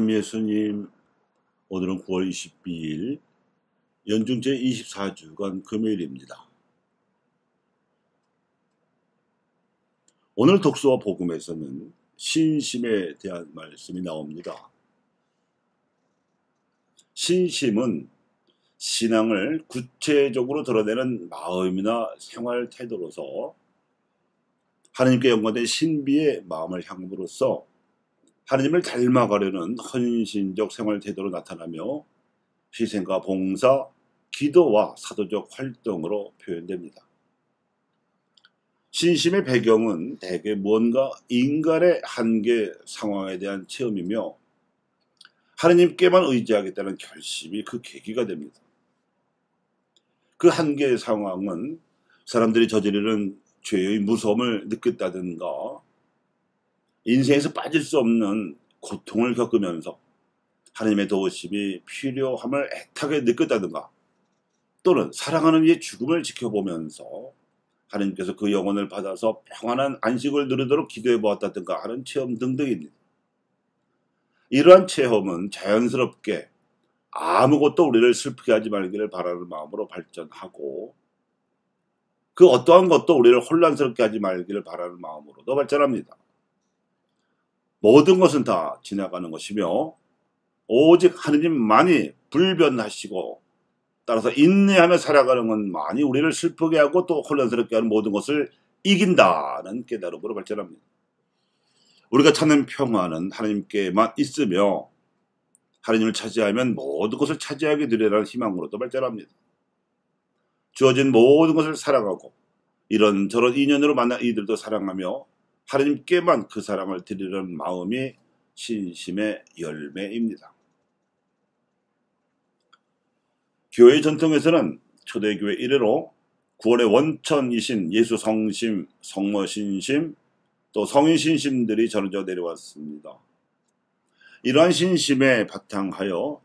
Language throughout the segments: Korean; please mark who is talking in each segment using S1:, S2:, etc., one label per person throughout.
S1: 참 예수님, 오늘은 9월 22일 연중 제24주간 금요일입니다. 오늘 독서와 복음에서는 신심에 대한 말씀이 나옵니다. 신심은 신앙을 구체적으로 드러내는 마음이나 생활 태도로서 하나님께 연관된 신비의 마음을 향함으로써 하나님을 닮아가려는 헌신적 생활 태도로 나타나며 희생과 봉사, 기도와 사도적 활동으로 표현됩니다. 신심의 배경은 대개 무언가 인간의 한계 상황에 대한 체험이며 하나님께만 의지하겠다는 결심이 그 계기가 됩니다. 그 한계 상황은 사람들이 저지르는 죄의 무서움을 느꼈다든가 인생에서 빠질 수 없는 고통을 겪으면서 하나님의 도우심이 필요함을 애타게 느꼈다든가 또는 사랑하는 이의 죽음을 지켜보면서 하나님께서 그 영혼을 받아서 평안한 안식을 누리도록 기도해 보았다든가 하는 체험 등등입니다. 이러한 체험은 자연스럽게 아무것도 우리를 슬프게 하지 말기를 바라는 마음으로 발전하고 그 어떠한 것도 우리를 혼란스럽게 하지 말기를 바라는 마음으로도 발전합니다. 모든 것은 다 지나가는 것이며 오직 하느님만이 불변하시고 따라서 인내하며 살아가는 것만이 우리를 슬프게 하고 또 혼란스럽게 하는 모든 것을 이긴다는 깨달음으로 발전합니다. 우리가 찾는 평화는 하나님께만 있으며 하나님을 차지하면 모든 것을 차지하게 되리라는 희망으로도 발전합니다. 주어진 모든 것을 사랑하고 이런저런 인연으로 만난 이들도 사랑하며 하나님께만 그 사랑을 드리려는 마음이 신심의 열매입니다. 교회 전통에서는 초대교회 이래로 구원의 원천이신 예수 성심, 성모 신심, 또 성인 신심들이 전해져 내려왔습니다. 이러한 신심에 바탕하여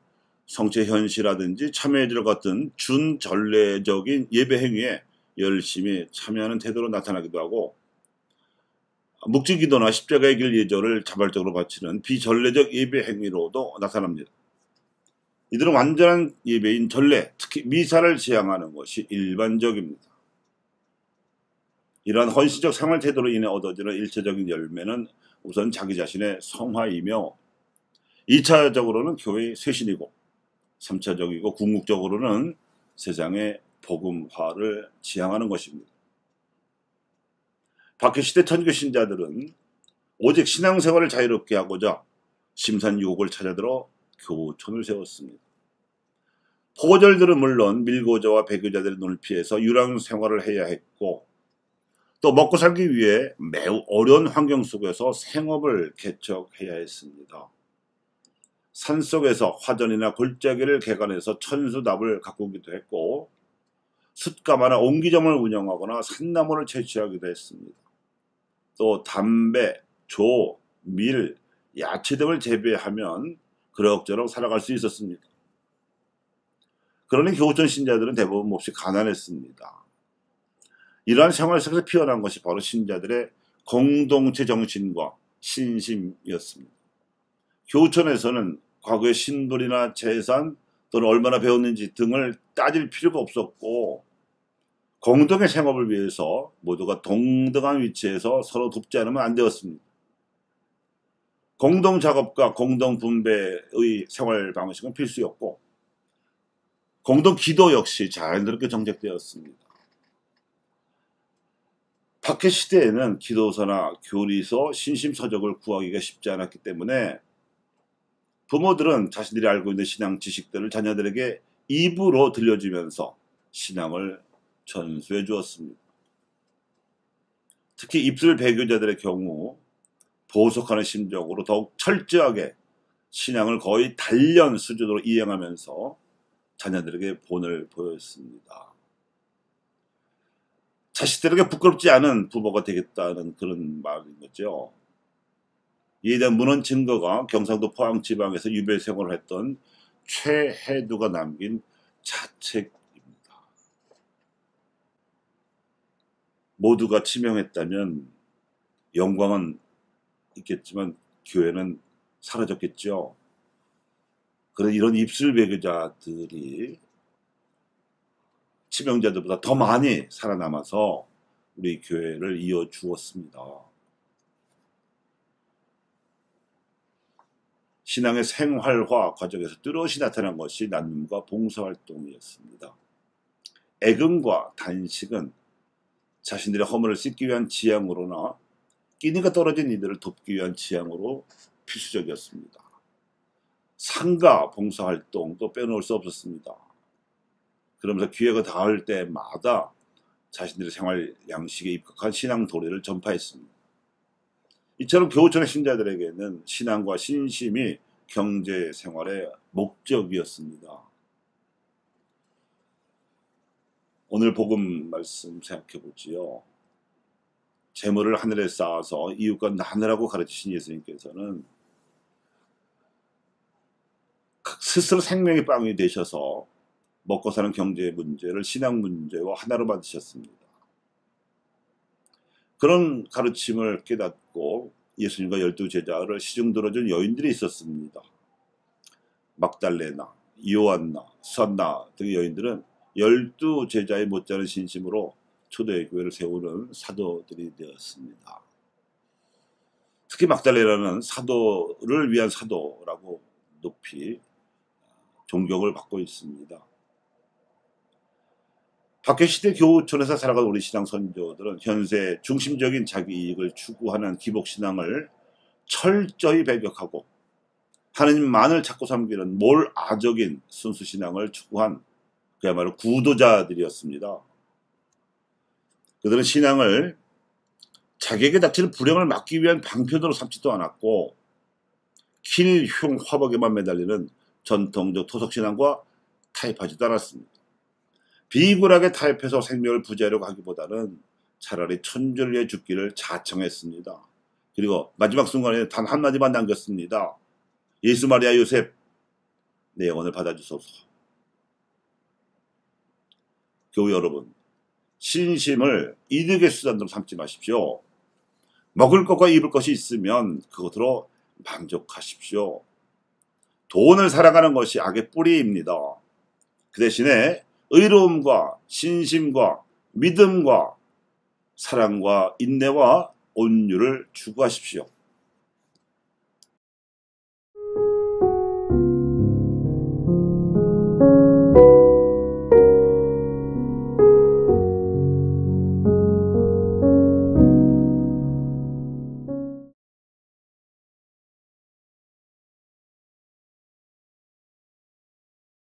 S1: 성체 현시라든지 참회절 같은 준전례적인 예배 행위에 열심히 참여하는 태도로 나타나기도 하고 묵지기도나 십자가의 길 예절을 자발적으로 바치는 비전례적 예배 행위로도 나타납니다. 이들은 완전한 예배인 전례, 특히 미사를 지향하는 것이 일반적입니다. 이러한 헌신적 생활 태도로 인해 얻어지는 일차적인 열매는 우선 자기 자신의 성화이며 2차적으로는 교회의 쇄신이고 3차적이고 궁극적으로는 세상의 복음화를 지향하는 것입니다. 박해시대 천교 신자들은 오직 신앙생활을 자유롭게 하고자 심산유곡을 찾아들어 교촌을 세웠습니다. 포거절들은 물론 밀고자와 배교자들의 눈을 피해서 유랑생활을 해야 했고 또 먹고 살기 위해 매우 어려운 환경 속에서 생업을 개척해야 했습니다. 산속에서 화전이나 골짜기를 개간해서 천수답을 가꾸기도 했고 숯가마나 옹기점을 운영하거나 산나무를 채취하기도 했습니다. 또 담배, 조, 밀, 야채 등을 재배하면 그럭저럭 살아갈 수 있었습니다. 그러니 교촌 신자들은 대부분 몹시 가난했습니다. 이러한 생활 속에서 피어난 것이 바로 신자들의 공동체 정신과 신심이었습니다. 교촌에서는 과거의 신분이나 재산 또는 얼마나 배웠는지 등을 따질 필요가 없었고 공동의 생업을 위해서 모두가 동등한 위치에서 서로 돕지 않으면 안 되었습니다. 공동 작업과 공동 분배의 생활 방식은 필수였고 공동 기도 역시 자연스럽게 정착되었습니다. 박해 시대에는 기도서나 교리서, 신심서적을 구하기가 쉽지 않았기 때문에 부모들은 자신들이 알고 있는 신앙 지식들을 자녀들에게 입으로 들려주면서 신앙을 전수해 주었습니다. 특히 입술 배교자들의 경우 보석하는 심정으로 더욱 철저하게 신앙을 거의 단련 수준으로 이행하면서 자녀들에게 본을 보였습니다. 자식들에게 부끄럽지 않은 부모가 되겠다는 그런 말인 거죠. 이에 대한 문헌 증거가 경상도 포항 지방에서 유배 생활을 했던 최해두가 남긴 자책입니다. 모두가 치명했다면 영광은 있겠지만 교회는 사라졌겠죠. 그런 이런 입술 배교자들이 치명자들보다 더 많이 살아남아서 우리 교회를 이어 주었습니다. 신앙의 생활화 과정에서 뚜렷이 나타난 것이 나눔과 봉사활동이었습니다. 애금과 단식은 자신들의 허물을 씻기 위한 지향으로나 끼니가 떨어진 이들을 돕기 위한 지향으로 필수적이었습니다. 상가 봉사활동도 빼놓을 수 없었습니다. 그러면서 기회가 닿을 때마다 자신들의 생활 양식에 입각한 신앙 도래를 전파했습니다. 이처럼 교우촌의 신자들에게는 신앙과 신심이 경제 생활의 목적이었습니다. 오늘 복음 말씀 생각해 보지요. 재물을 하늘에 쌓아서 이웃과 나누라고 가르치신 예수님께서는 스스로 생명의 빵이 되셔서 먹고 사는 경제 문제를 신앙 문제와 하나로 만드셨습니다. 그런 가르침을 깨닫고 예수님과 12제자를 시중들어준 여인들이 있었습니다. 막달레나, 요한나, 선나 등의 여인들은 12제자의 못지않은 신심으로 초대 교회를 세우는 사도들이 되었습니다. 특히 막달레나는 사도를 위한 사도라고 높이 존경을 받고 있습니다. 박해시대 교우촌에서 살아가는 우리 신앙 선조들은 현세 중심적인 자기 이익을 추구하는 기복신앙을 철저히 배격하고 하느님만을 찾고 섬기는 몰아적인 순수신앙을 추구한 그야말로 구도자들이었습니다. 그들은 신앙을 자기에게 닥치는 불행을 막기 위한 방편으로 삼지도 않았고 킬, 흉, 화복에만 매달리는 전통적 토속신앙과 타협하지도 않았습니다. 비굴하게 타협해서 생명을 부재하려고 하기보다는 차라리 천주를 위해 죽기를 자청했습니다. 그리고 마지막 순간에 단 한마디만 남겼습니다. 예수 마리아 요셉, 내 영혼을 받아주소서. 교우 여러분, 신심을 이득의 수단으로 삼지 마십시오. 먹을 것과 입을 것이 있으면 그것으로 만족하십시오. 돈을 사랑하는 것이 악의 뿌리입니다. 그 대신에 의로움과 신심과 믿음과 사랑과 인내와 온유를 추구하십시오.